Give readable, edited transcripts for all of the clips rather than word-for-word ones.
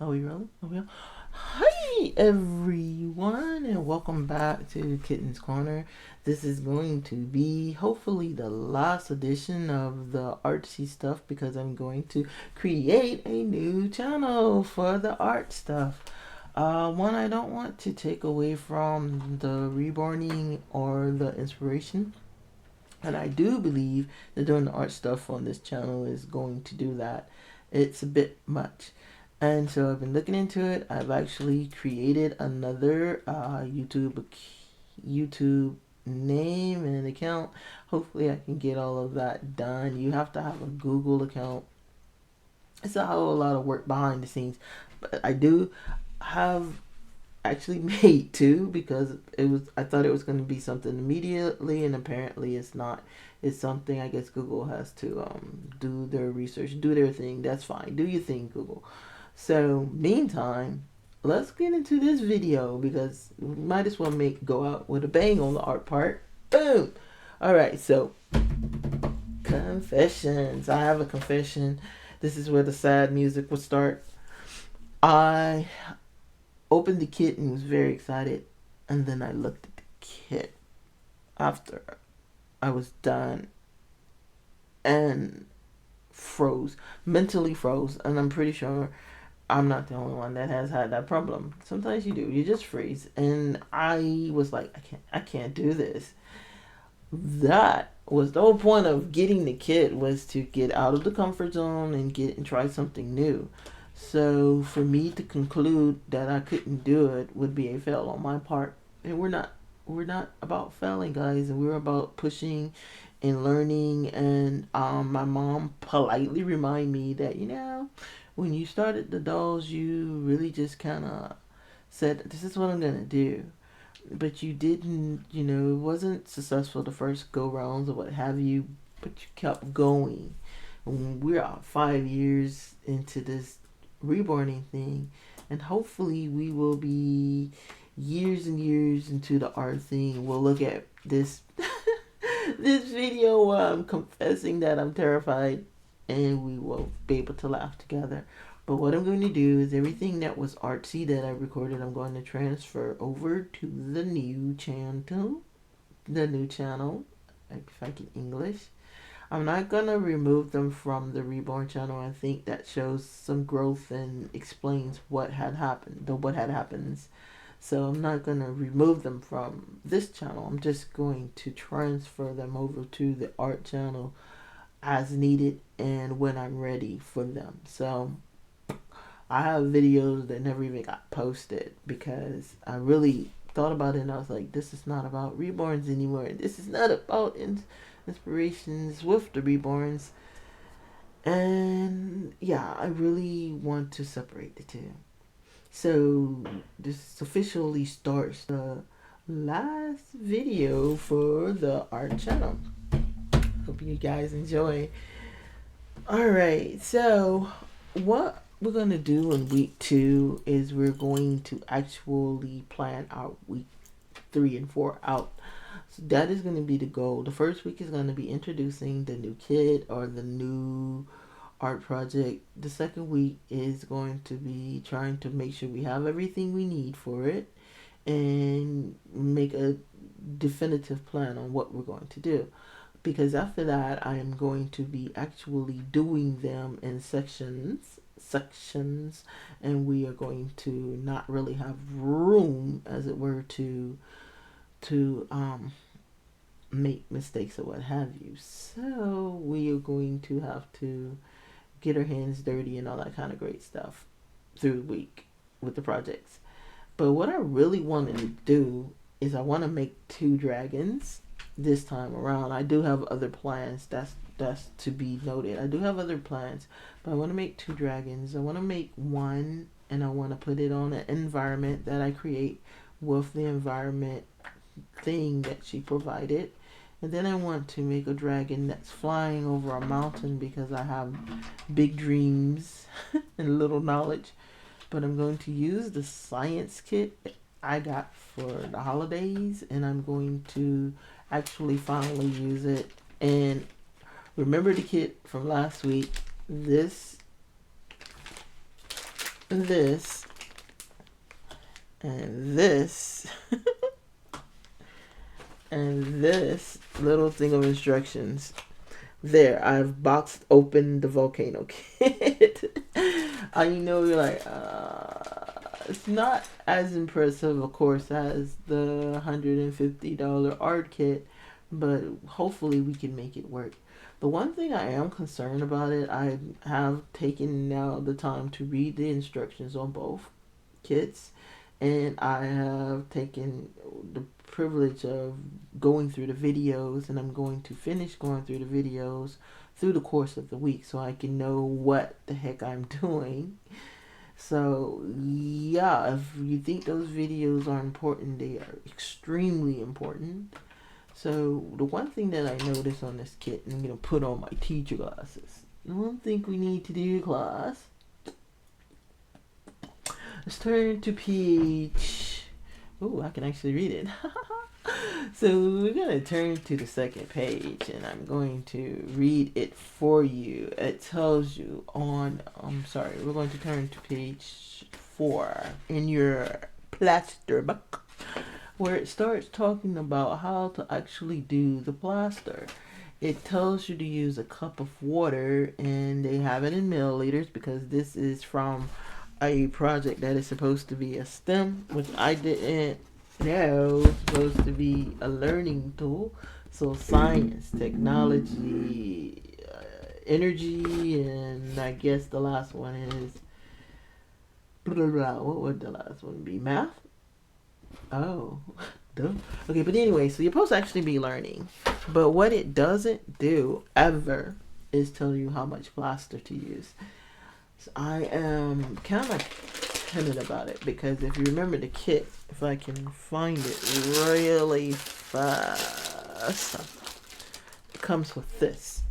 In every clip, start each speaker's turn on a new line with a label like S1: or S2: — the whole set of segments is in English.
S1: Are we rolling? Are we on? Hi everyone, and welcome back to Kitten's Corner. This is going to be hopefully the last edition of the artsy stuff because I'm going to create a new channel for the art stuff. One, I don't want to take away from the reborning or the inspiration. And I do believe that doing the art stuff on this channel is going to do that. It's a bit much. And so I've been looking into it. I've actually created another YouTube name and account. Hopefully I can get all of that done. You have to have a Google account. It's a whole lot of work behind the scenes. But I do have actually made two because I thought it was going to be something immediately, and apparently it's not. It's something I guess Google has to do their research, do their thing. That's fine. Do your thing, Google. So meantime, let's get into this video because we might as well go out with a bang on the art part. Boom. All right, so confessions. I have a confession. This is where the sad music would start. I opened the kit and was very excited, and then I looked at the kit after I was done and froze, mentally froze. And I'm pretty sure I'm not the only one that has had that problem. Sometimes you do, you just freeze. And I was like, I can't do this. That was the whole point of getting the kit, was to get out of the comfort zone and try something new. So for me to conclude that I couldn't do it would be a fail on my part. And we're not about failing, guys. And we're about pushing and learning. And my mom politely reminded me that, when you started the dolls, you really just kind of said, this is what I'm going to do. But you didn't, it wasn't successful the first go rounds or what have you, but you kept going. And we're 5 years into this reborning thing, and hopefully we will be years and years into the art thing. We'll look at this this video where I'm confessing that I'm terrified, and we will be able to laugh together. But what I'm going to do is everything that was artsy that I recorded, I'm going to transfer over to the new channel. If I get English. I'm not gonna remove them from the reborn channel. I think that shows some growth and explains what had happened. So I'm not gonna remove them from this channel. I'm just going to transfer them over to the art channel as needed and when I'm ready for them. So I have videos that never even got posted because I really thought about it and I was like, this is not about reborns anymore. This is not about inspirations with the reborns. And yeah, I really want to separate the two. So this officially starts the last video for the art channel. Hope you guys enjoy. Alright, so what we're going to do in week 2 is we're going to actually plan out week 3 and 4 out. So that is going to be the goal. The first week is going to be introducing the new kit or the new art project. The second week is going to be trying to make sure we have everything we need for it and make a definitive plan on what we're going to do. Because after that, I am going to be actually doing them in sections, and we are going to not really have room, as it were, to make mistakes or what have you. So we are going to have to get our hands dirty and all that kind of great stuff through the week with the projects. But what I really wanted to do is I want to make 2 dragons this time around. I do have other plans. That's to be noted. I do have other plans, but I want to make 2 dragons. I want to make one, and I want to put it on an environment that I create with the environment thing that she provided. And then I want to make a dragon that's flying over a mountain because I have big dreams and little knowledge. But I'm going to use the science kit I got for the holidays, and I'm going to actually finally use it. And remember the kit from last week. This this, and this, and this little thing of instructions. There, I've boxed open the Volcano Kit. You're like, it's not as impressive, of course, as the $150 art kit, but hopefully we can make it work. The one thing I am concerned about it, I have taken now the time to read the instructions on both kits, and I have taken the privilege of going through the videos, and I'm going to finish going through the videos through the course of the week so I can know what the heck I'm doing. So yeah, if you think those videos are important, they are extremely important. So the one thing that I noticed on this kit, and I'm going to put on my teacher glasses. The one thing we need to do, class, let's turn to page... Oh, I can actually read it. So we're going to turn to the second page, and I'm going to read it for you. It tells you on... we're going to turn to page 4 in your plaster book, where it starts talking about how to actually do the plaster. It tells you to use a cup of water, and they have it in milliliters because this is from a project that is supposed to be a STEM, which I didn't know is supposed to be a learning tool. So science, technology, energy, and I guess the last one is blah, blah, what would the last one be? Math? Oh, duh. Okay, but anyway, so you're supposed to actually be learning. But what it doesn't do ever is tell you how much plaster to use. So I am kind of timid about it because if you remember the kit, if I can find it really fast, it comes with this.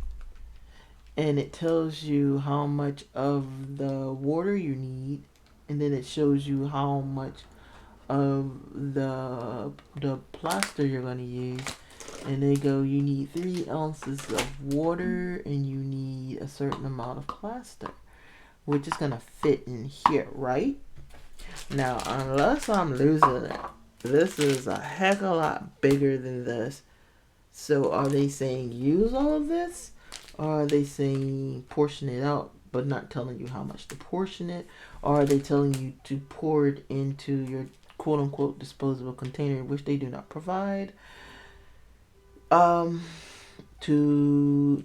S1: And it tells you how much of the water you need, and then it shows you how much of the plaster you're going to use. And they go, you need 3 ounces of water and you need a certain amount of plaster, which is going to fit in here, right? Now, unless I'm losing it, this is a heck of a lot bigger than this. So are they saying use all of this? Or are they saying portion it out, but not telling you how much to portion it? Or are they telling you to pour it into your quote-unquote disposable container, which they do not provide, to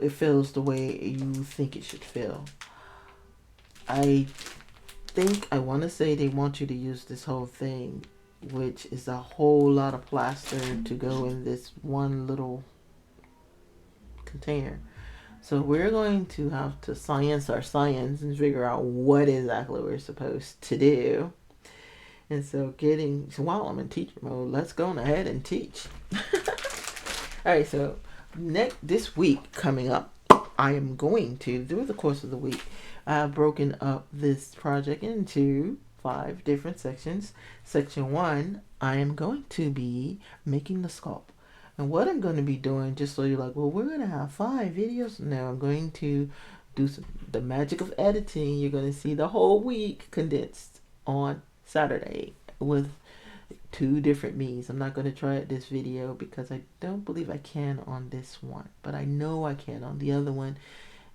S1: it feels the way you think it should feel. I want to say they want you to use this whole thing, which is a whole lot of plaster to go in this one little container. So we're going to have to science our science and figure out what exactly we're supposed to do. And so while I'm in teacher mode, let's go ahead and teach. Alright, so this week coming up, I am going to, through the course of the week, I have broken up this project into 5 different sections. Section 1, I am going to be making the sculpt. And what I'm going to be doing, just so you're like, well, we're going to have 5 videos. No, I'm going to do the magic of editing. You're going to see the whole week condensed on Saturday with 2 different me's. I'm not going to try it this video because I don't believe I can on this one, but I know I can on the other one.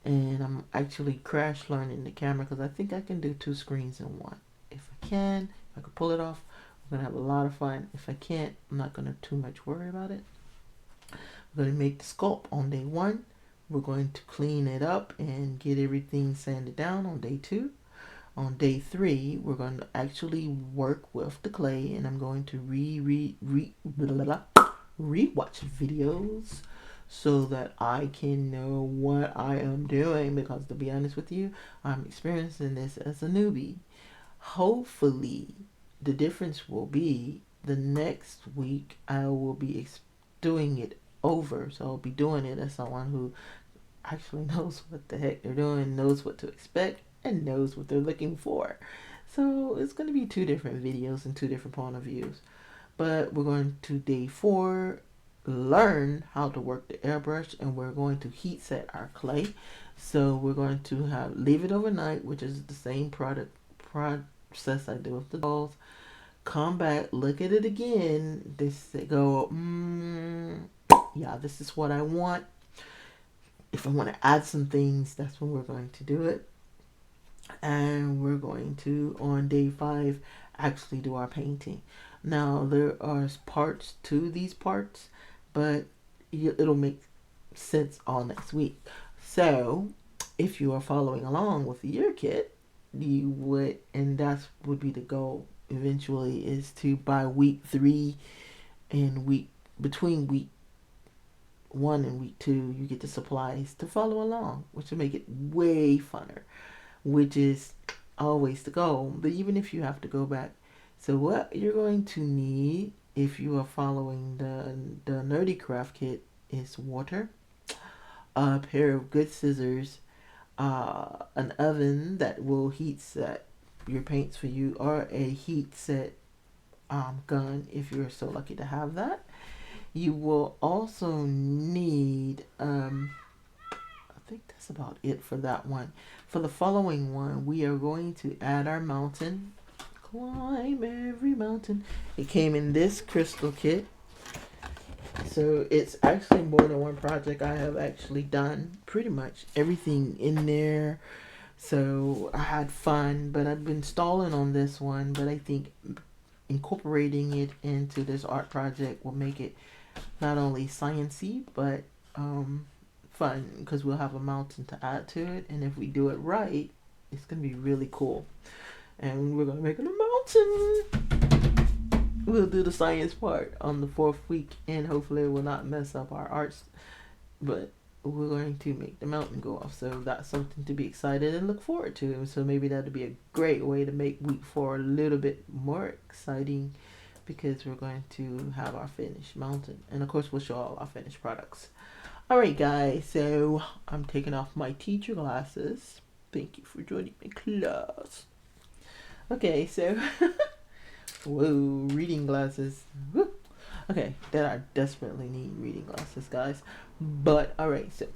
S1: And I'm actually crash learning the camera because I think I can do 2 screens in one. If I can pull it off, we're going to have a lot of fun. If I can't, I'm not going to too much worry about it. We're going to make the sculpt on day 1. We're going to clean it up and get everything sanded down on day 2. On day 3, we're going to actually work with the clay, and I'm going to rewatch videos so that I can know what I am doing, because to be honest with you, I'm experiencing this as a newbie. Hopefully, the difference will be the next week I will be doing it over, so I'll be doing it as someone who actually knows what the heck they're doing, knows what to expect, and knows what they're looking for. So it's going to be 2 different videos and 2 different point of views. But we're going to day 4 learn how to work the airbrush, and we're going to heat set our clay. So we're going to leave it overnight, which is the same process I do with the dolls, come back, look at it again, go, yeah, this is what I want. If I want to add some things, that's when we're going to do it. And we're going to, on day 5, actually do our painting. Now, there are parts to these parts, but it'll make sense all next week. So, if you are following along with your kit, you would, and that would be the goal eventually, is to by week 3 and between week 1 and week 2, you get the supplies to follow along, which will make it way funner, which is always the goal. But even if you have to go back, so what you're going to need if you are following the NerdECraft kit is water, a pair of good scissors, an oven that will heat set your paints for you, or a heat set gun if you're so lucky to have that. You will also need, I think that's about it for that one. For the following one, we are going to add our mountain. Climb every mountain. It came in this crystal kit. So it's actually more than one project. I have actually done pretty much everything in there. So I had fun, but I've been stalling on this one. But I think incorporating it into this art project will make it not only sciencey, but fun, because we'll have a mountain to add to it. And if we do it right, it's going to be really cool. And we're going to make it a mountain. We'll do the science part on the 4th week, and hopefully it will not mess up our arts, but we're going to make the mountain go off. So that's something to be excited and look forward to. So maybe that'll be a great way to make week 4 a little bit more exciting, because we're going to have our finished mountain, and of course we'll show all our finished products. Alright guys, so I'm taking off my teacher glasses. Thank you for joining my class. Okay, so whoa, reading glasses. Woo. Okay, that I desperately need reading glasses, guys. But alright, so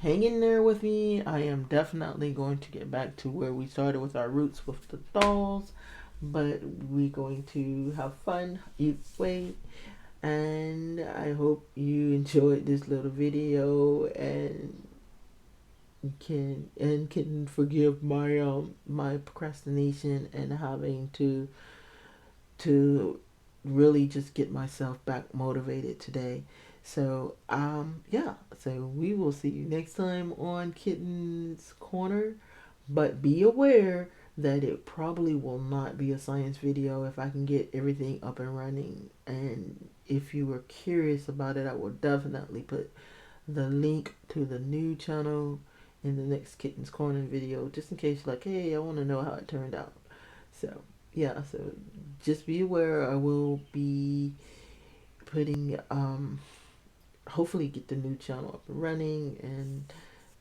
S1: hang in there with me. I am definitely going to get back to where we started with our roots with the dolls, but we're going to have fun, eat, wait, and I hope you enjoyed this little video and can forgive my my procrastination and having to really just get myself back motivated today. So yeah, so we will see you next time on Kitten's Corner, but be aware that it probably will not be a science video if I can get everything up and running. And if you were curious about it, I will definitely put the link to the new channel in the next Kitten's Corner video, just in case you're like, hey, I want to know how it turned out. So yeah, so just be aware. I will be putting hopefully get the new channel up and running, and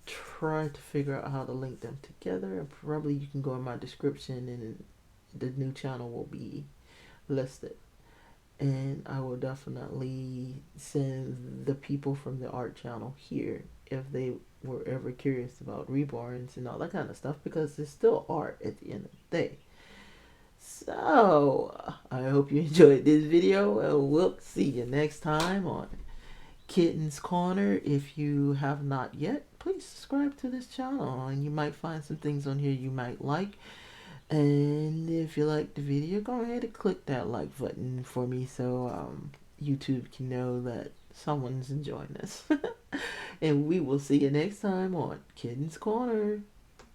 S1: try to figure out how to link them together. And probably you can go in my description and the new channel will be listed. And I will definitely send the people from the art channel here if they were ever curious about reborns and all that kind of stuff, because it's still art at the end of the day. So I hope you enjoyed this video, and we'll see you next time on Kitten's Corner. If you have not yet, please subscribe to this channel, and you might find some things on here you might like. And if you like the video, go ahead and click that like button for me, so YouTube can know that someone's enjoying this. And we will see you next time on Kitten's Corner.